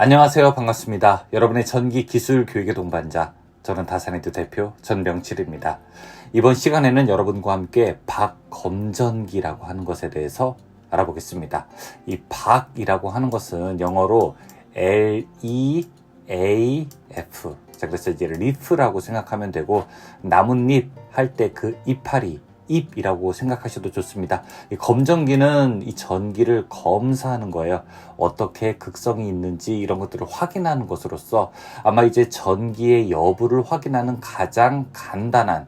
안녕하세요. 반갑습니다. 여러분의 전기 기술 교육의 동반자, 저는 다산에드 대표 전명칠입니다. 이번 시간에는 여러분과 함께 박검전기라고 하는 것에 대해서 알아보겠습니다. 이 박이라고 하는 것은 영어로 L-E-A-F. 자, 그래서 이제 리프라고 생각하면 되고, 나뭇잎 할 때 그 이파리, 잎이라고 생각하셔도 좋습니다. 이 검전기는 이 전기를 검사하는 거예요. 어떻게 극성이 있는지 이런 것들을 확인하는 것으로서 아마 이제 전기의 여부를 확인하는 가장 간단한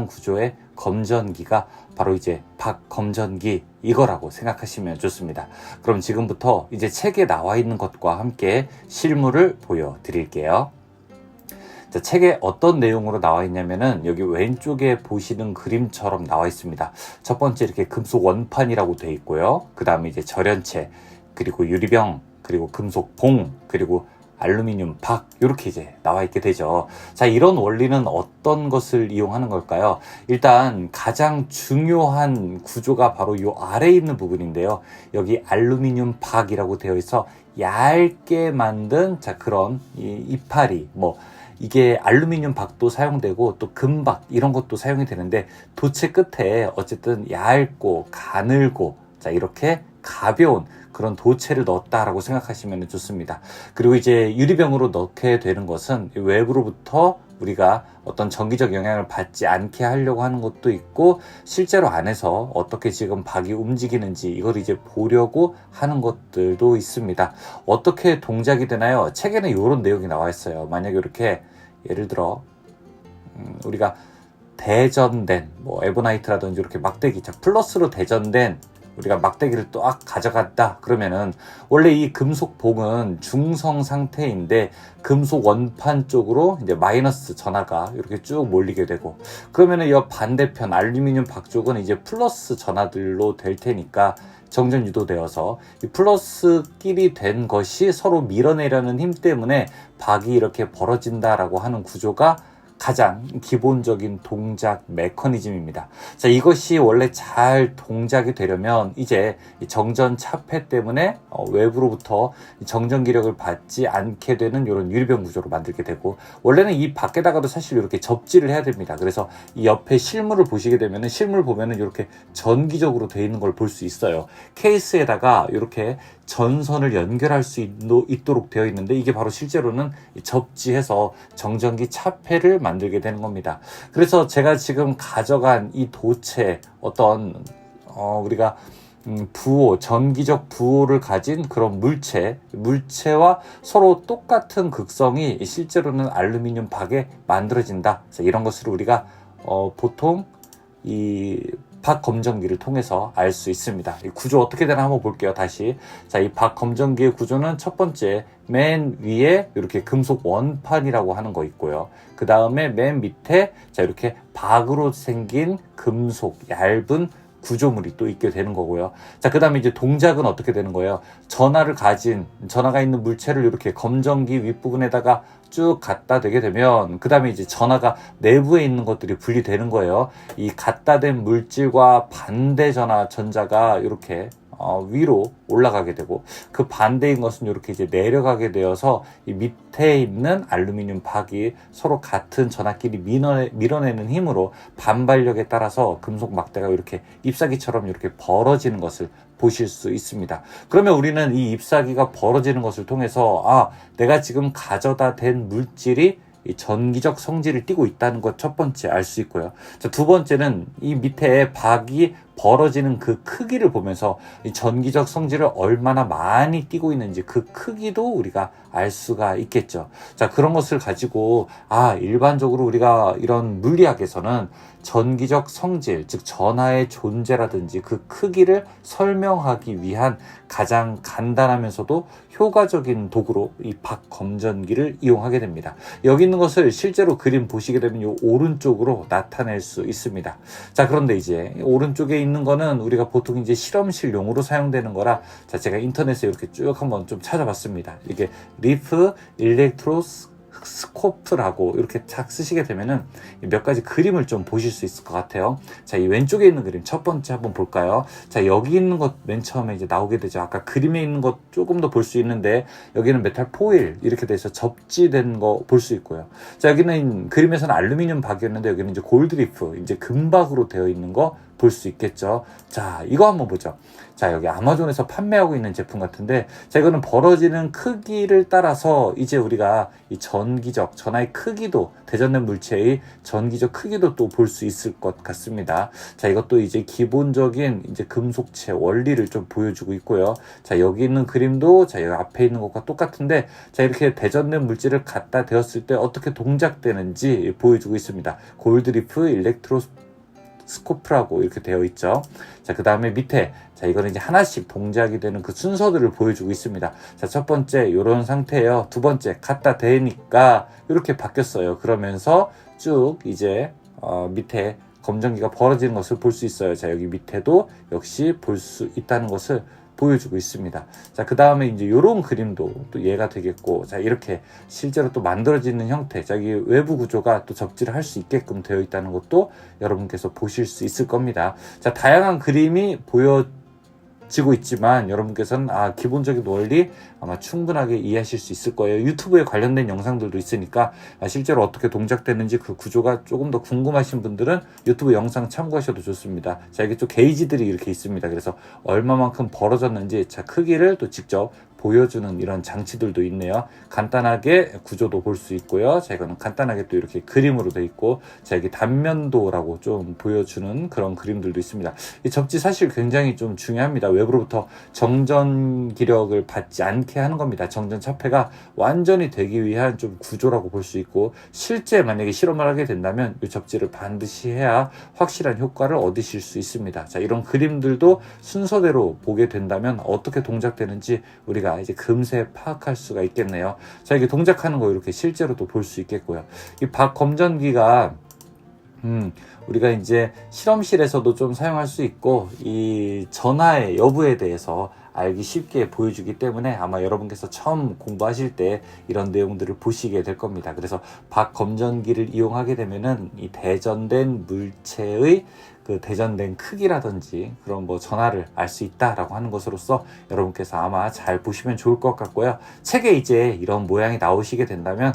구조의 검전기가 바로 이제 박검전기 이거라고 생각하시면 좋습니다. 그럼 지금부터 이제 책에 나와 있는 것과 함께 실물을 보여드릴게요. 자, 책에 어떤 내용으로 나와 있냐면은 여기 왼쪽에 보시는 그림처럼 나와 있습니다. 첫 번째 이렇게 금속 원판이라고 되어 있고요. 그 다음에 이제 절연체, 그리고 유리병, 그리고 금속 봉, 그리고 알루미늄 박, 이렇게 이제 나와 있게 되죠. 자, 이런 원리는 어떤 것을 이용하는 걸까요? 일단 가장 중요한 구조가 바로 이 아래에 있는 부분인데요. 여기 알루미늄 박이라고 되어 있어 얇게 만든 그런 이파리, 이게 알루미늄 박도 사용되고 또 금박 이런 것도 사용이 되는데, 도체 끝에 어쨌든 얇고 가늘고 이렇게 가벼운 그런 도체를 넣었다라고 생각하시면 좋습니다. 그리고 이제 유리병으로 넣게 되는 것은 외부로부터 우리가 어떤 전기적 영향을 받지 않게 하려고 하는 것도 있고, 실제로 안에서 어떻게 지금 박이 움직이는지 이걸 이제 보려고 하는 것들도 있습니다. 어떻게 동작이 되나요? 책에는 이런 내용이 나와 있어요. 만약에 이렇게 예를 들어 우리가 대전된 에보나이트라든지 이렇게 막대기, 플러스로 대전된 우리가 막대기를 딱 가져갔다 그러면은, 원래 이 금속 봉은 중성 상태인데 금속 원판 쪽으로 이제 마이너스 전하가 이렇게 쭉 몰리게 되고, 그러면은 이 반대편 알루미늄 박 쪽은 이제 플러스 전하들로 될 테니까 정전 유도되어서 이 플러스끼리 된 것이 서로 밀어내려는 힘 때문에 박이 이렇게 벌어진다라고 하는 구조가 가장 기본적인 동작 메커니즘입니다. 자, 이것이 원래 잘 동작이 되려면 이제 정전 차폐 때문에 외부로부터 정전 기력을 받지 않게 되는 이런 유리병 구조로 만들게 되고, 원래는 이 밖에다가도 사실 이렇게 접지를 해야 됩니다. 그래서 이 옆에 실물을 보시게 되면은, 실물 보면은 이렇게 전기적으로 되어 있는 걸 볼 수 있어요. 케이스에다가 이렇게 전선을 연결할 수 있도록 되어 있는데, 이게 바로 실제로는 접지해서 정전기 차폐를 만들게 되는 겁니다. 그래서 제가 지금 가져간 이 도체, 어떤 우리가 부호, 전기적 부호를 가진 그런 물체와 서로 똑같은 극성이 실제로는 알루미늄 박에 만들어진다. 이런 것을 우리가 보통 이 박검전기를 통해서 알 수 있습니다. 이 구조 어떻게 되나 한번 볼게요. 다시. 자, 이 박검전기의 구조는 첫 번째, 맨 위에 이렇게 금속 원판이라고 하는 거 있고요. 그 다음에 맨 밑에 이렇게 박으로 생긴 금속 얇은 구조물이 또 있게 되는 거고요. 자, 그 다음에 이제 동작은 어떻게 되는 거예요? 전하가 있는 물체를 이렇게 검전기 윗부분에다가 쭉 갖다 대게 되면, 그 다음에 이제 전하가 내부에 있는 것들이 분리되는 거예요. 이 갖다 댄 물질과 반대 전자가 이렇게 위로 올라가게 되고, 그 반대인 것은 이렇게 이제 내려가게 되어서 이 밑에 있는 알루미늄 박이 서로 같은 전하끼리 밀어내는 힘으로 반발력에 따라서 금속 막대가 이렇게 잎사귀처럼 이렇게 벌어지는 것을 보실 수 있습니다. 그러면 우리는 이 잎사귀가 벌어지는 것을 통해서 내가 지금 가져다 댄 물질이 이 전기적 성질을 띠고 있다는 것 첫 번째 알 수 있고요. 자, 두 번째는 이 밑에 박이 벌어지는 그 크기를 보면서 이 전기적 성질을 얼마나 많이 띠고 있는지 그 크기도 우리가 알 수가 있겠죠. 자, 그런 것을 가지고 일반적으로 우리가 이런 물리학에서는 전기적 성질, 즉 전하의 존재라든지 그 크기를 설명하기 위한 가장 간단하면서도 효과적인 도구로 이 박검전기를 이용하게 됩니다. 여기 있는 것을 실제로 그림 보시게 되면 이 오른쪽으로 나타낼 수 있습니다. 자, 그런데 이제 오른쪽에 있는 거는 우리가 보통 이제 실험실용으로 사용되는 거라, 제가 인터넷에 이렇게 쭉 한번 좀 찾아봤습니다. 이게 리프 일렉트로스 스코프라고 이렇게 딱 쓰시게 되면은 몇 가지 그림을 좀 보실 수 있을 것 같아요. 자, 이 왼쪽에 있는 그림 첫 번째 한번 볼까요? 자, 여기 있는 것 맨 처음에 이제 나오게 되죠. 아까 그림에 있는 것 조금 더 볼 수 있는데 여기는 메탈 포일 이렇게 돼서 접지된 거 볼 수 있고요. 자, 여기는 그림에서는 알루미늄 박이었는데 여기는 이제 골드리프 이제 금박으로 되어 있는 거 볼 수 있겠죠. 자, 이거 한번 보죠. 자, 여기 아마존에서 판매하고 있는 제품 같은데, 자, 이거는 벌어지는 크기를 따라서 이제 우리가 이 전하의 크기도, 대전된 물체의 전기적 크기도 또 볼 수 있을 것 같습니다. 자, 이것도 이제 기본적인 이제 금속체 원리를 좀 보여주고 있고요. 자, 여기 있는 그림도 자, 여기 앞에 있는 것과 똑같은데, 자, 이렇게 대전된 물질을 갖다 대었을 때 어떻게 동작되는지 보여주고 있습니다. 골드리프 일렉트로 스코프라고 이렇게 되어 있죠. 자, 그 다음에 밑에, 자, 이거는 이제 하나씩 동작이 되는 그 순서들을 보여주고 있습니다. 자, 첫 번째, 요런 상태예요. 두 번째, 갖다 대니까 이렇게 바뀌었어요. 그러면서 쭉 이제, 밑에 검정기가 벌어지는 것을 볼 수 있어요. 자, 여기 밑에도 역시 볼 수 있다는 것을 보여주고 있습니다. 자, 그 다음에 이제 요런 그림도 또 이해가 되겠고, 자, 이렇게 실제로 또 만들어지는 형태, 자, 이 외부 구조가 또 접지를 할 수 있게끔 되어 있다는 것도 여러분께서 보실 수 있을 겁니다. 자, 다양한 그림이 보여지고 있지만 여러분께서는 기본적인 원리 아마 충분하게 이해하실 수 있을 거예요. 유튜브에 관련된 영상들도 있으니까 실제로 어떻게 동작되는지 그 구조가 조금 더 궁금하신 분들은 유튜브 영상 참고하셔도 좋습니다. 자, 여기 또 게이지들이 이렇게 있습니다. 그래서 얼마만큼 벌어졌는지 자, 크기를 또 직접 보여주는 이런 장치들도 있네요. 간단하게 구조도 볼 수 있고요. 자, 이거는 간단하게 또 이렇게 그림으로 돼 있고, 자, 여기 단면도라고 좀 보여주는 그런 그림들도 있습니다. 이 접지 사실 굉장히 좀 중요합니다. 외부로부터 정전 기력을 받지 않게 하는 겁니다. 정전 차폐가 완전히 되기 위한 좀 구조라고 볼 수 있고, 실제 만약에 실험을 하게 된다면 이 접지를 반드시 해야 확실한 효과를 얻으실 수 있습니다. 자, 이런 그림들도 순서대로 보게 된다면 어떻게 동작되는지 우리가 이제 금세 파악할 수가 있겠네요. 자, 이게 동작하는 거 이렇게 실제로도 볼 수 있겠고요. 이 박검전기가 우리가 이제 실험실에서도 좀 사용할 수 있고, 이 전하의 여부에 대해서 알기 쉽게 보여주기 때문에 아마 여러분께서 처음 공부하실 때 이런 내용들을 보시게 될 겁니다. 그래서 박검전기를 이용하게 되면은 이 대전된 물체의 그 대전된 크기라든지 그런 뭐 전하를 알 수 있다라고 하는 것으로서 여러분께서 아마 잘 보시면 좋을 것 같고요. 책에 이제 이런 모양이 나오시게 된다면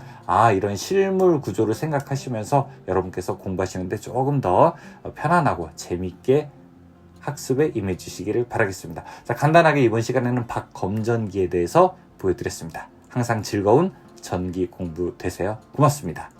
이런 실물 구조를 생각하시면서 여러분께서 공부하시는데 조금 더 편안하고 재미있게 학습에 임해 주시기를 바라겠습니다. 자, 간단하게 이번 시간에는 박검전기에 대해서 보여드렸습니다. 항상 즐거운 전기 공부 되세요. 고맙습니다.